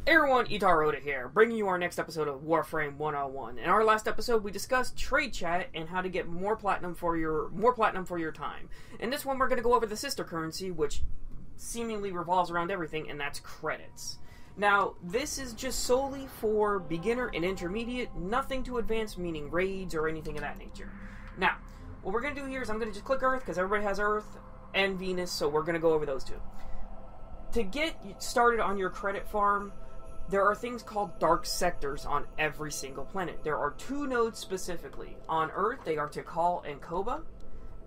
Hey everyone, Ittarra here, bringing you our next episode of Warframe 101. In our last episode, we discussed trade chat and how to get more platinum for your time. In this one, we're going to go over the sister currency, which seemingly revolves around everything, and that's credits. Now, this is just solely for beginner and intermediate, nothing to advanced, meaning raids or anything of that nature. Now, what we're going to do here is I'm going to just click Earth, because everybody has Earth and Venus, so we're going to go over those two. To get started on your credit farm, there are things called dark sectors on every single planet. There are two nodes specifically. On Earth, they are Tikal and Koba,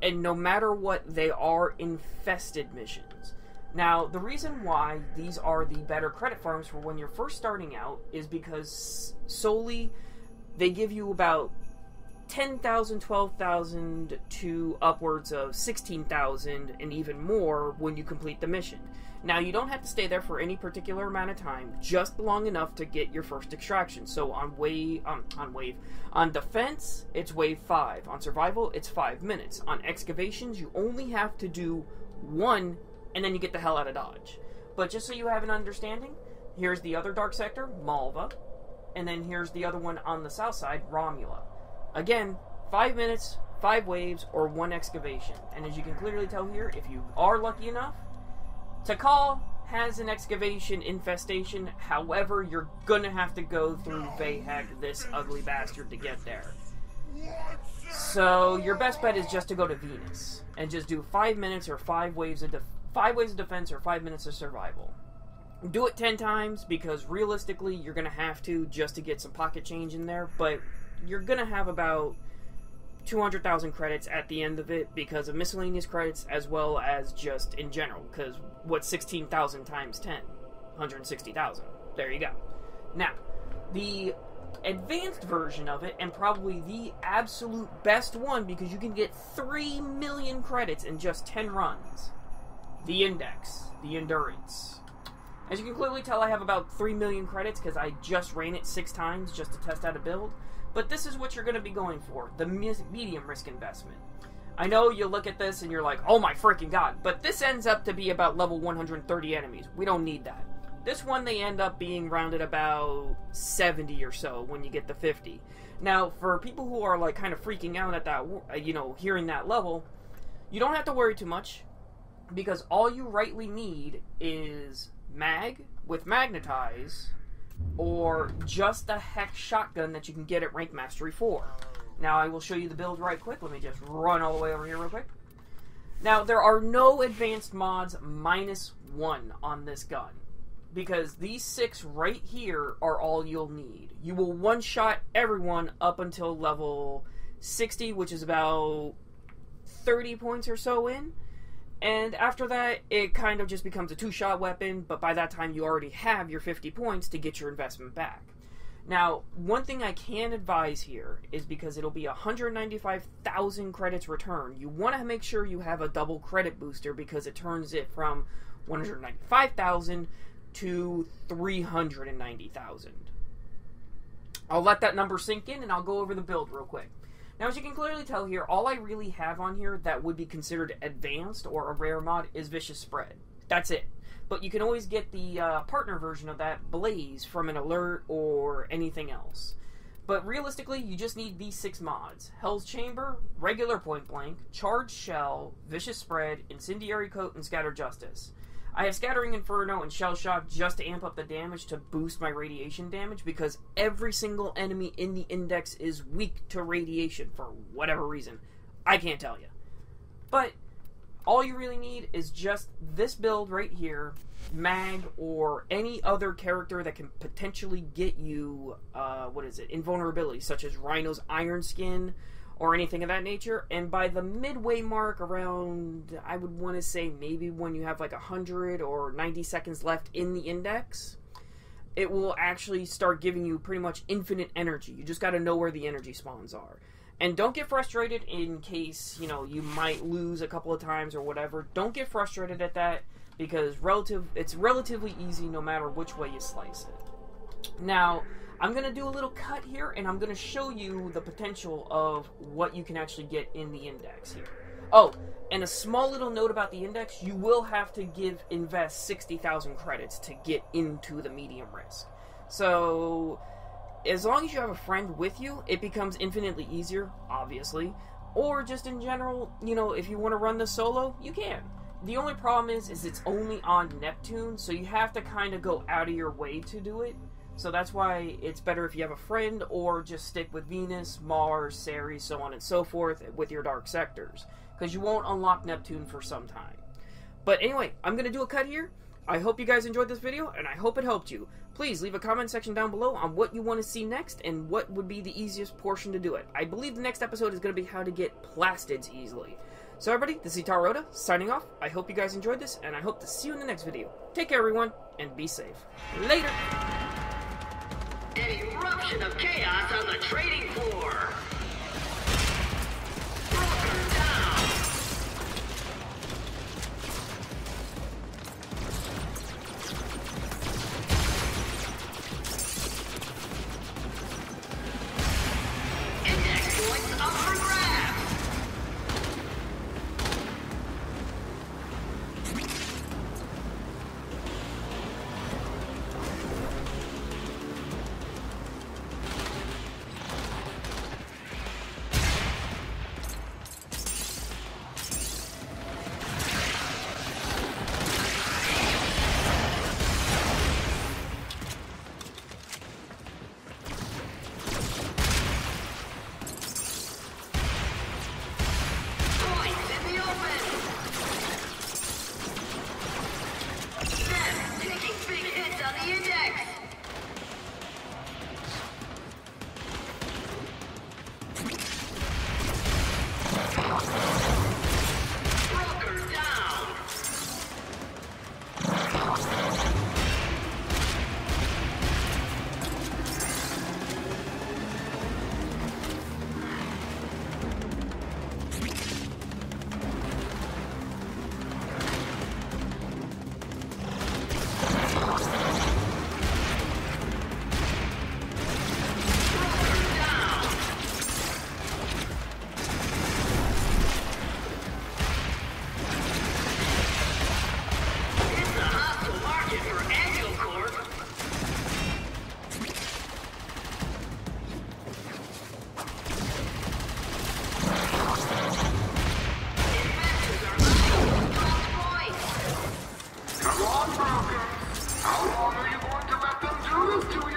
and no matter what, they are infested missions. Now, the reason why these are the better credit farms for when you're first starting out is because solely they give you about 10,000, 12,000 to upwards of 16,000 and even more when you complete the mission. Now, you don't have to stay there for any particular amount of time, just long enough to get your first extraction. So on defense, it's wave 5. On survival, it's 5 minutes. On excavations, you only have to do 1, and then you get the hell out of Dodge. But just so you have an understanding, here's the other dark sector, Malva, and then here's the other one on the south side, Romula. Again, 5 minutes, 5 waves, or 1 excavation. And as you can clearly tell here, if you are lucky enough, Tikal has an excavation infestation, however, you're gonna have to go through Vahek, this ugly bastard, to get there. So, your best bet is just to go to Venus, and just do 5 minutes or 5 waves of defense or 5 minutes of survival. Do it 10 times, because realistically, you're gonna have to just to get some pocket change in there, but you're gonna have about 200,000 credits at the end of it because of miscellaneous credits as well as just in general, because what's 16,000 times 10? 160,000. There you go. Now, the advanced version of it, and probably the absolute best one because you can get 3 million credits in just 10 runs. The Index. The Endurance. As you can clearly tell, I have about 3 million credits because I just ran it 6 times just to test out a build. But this is what you're going to be going for, the medium risk investment. I know you look at this and you're like, oh my freaking god, but this ends up to be about level 130 enemies. We don't need that. This one, they end up being rounded about 70 or so when you get the 50. Now, for people who are like kind of freaking out at that, hearing that level, you don't have to worry too much, because all you rightly need is mag with magnetize, or just a hex shotgun that you can get at Rank Mastery 4. Now, I will show you the build right quick. Let me just run all the way over here real quick. Now, there are no advanced mods -1 on this gun, because these 6 right here are all you'll need. You will one-shot everyone up until level 60, which is about 30 points or so in. And after that, it kind of just becomes a 2-shot weapon, but by that time you already have your 50 points to get your investment back. Now, one thing I can advise here is because it'll be 195,000 credits return, you want to make sure you have a double credit booster because it turns it from 195,000 to 390,000. I'll let that number sink in and I'll go over the build real quick. Now, as you can clearly tell here, all I really have on here that would be considered advanced or a rare mod is Vicious Spread. That's it. But you can always get the partner version of that, Blaze, from an alert or anything else. But realistically, you just need these 6 mods. Hell's Chamber, Regular Point Blank, Charged Shell, Vicious Spread, Incendiary Coat, and Scatter Justice. I have Scattering Inferno and Shell Shock just to amp up the damage to boost my radiation damage, because every single enemy in the Index is weak to radiation for whatever reason. I can't tell you. But all you really need is just this build right here, mag, or any other character that can potentially get you, invulnerability, such as Rhino's Iron Skin, or anything of that nature. And by the midway mark around, I would want to say maybe when you have like 100 or 90 seconds left in the Index, it will actually start giving you pretty much infinite energy. You just got to know where the energy spawns are. And don't get frustrated in case, you might lose a couple of times or whatever. Don't get frustrated at that, because it's relatively easy no matter which way you slice it. Now, I'm going to do a little cut here, and I'm going to show you the potential of what you can actually get in the Index here. Oh, and a small little note about the index, you will have to invest 60,000 credits to get into the medium risk. So, as long as you have a friend with you, it becomes infinitely easier, obviously. Or just in general, you know, if you want to run this solo, you can. The only problem is it's only on Neptune, so you have to kind of go out of your way to do it. So that's why it's better if you have a friend, or just stick with Venus, Mars, Ceres, so on and so forth with your dark sectors. Because you won't unlock Neptune for some time. But anyway, I'm going to do a cut here. I hope you guys enjoyed this video, and I hope it helped you. Please leave a comment section down below on what you want to see next, and what would be the easiest portion to do it. I believe the next episode is going to be how to get plastids easily. So everybody, this is Ittarra signing off. I hope you guys enjoyed this, and I hope to see you in the next video. Take care, everyone, and be safe. Later! An eruption of chaos on the trading floor. Broker down. Index points up for grabs. How long are you going to let them do this to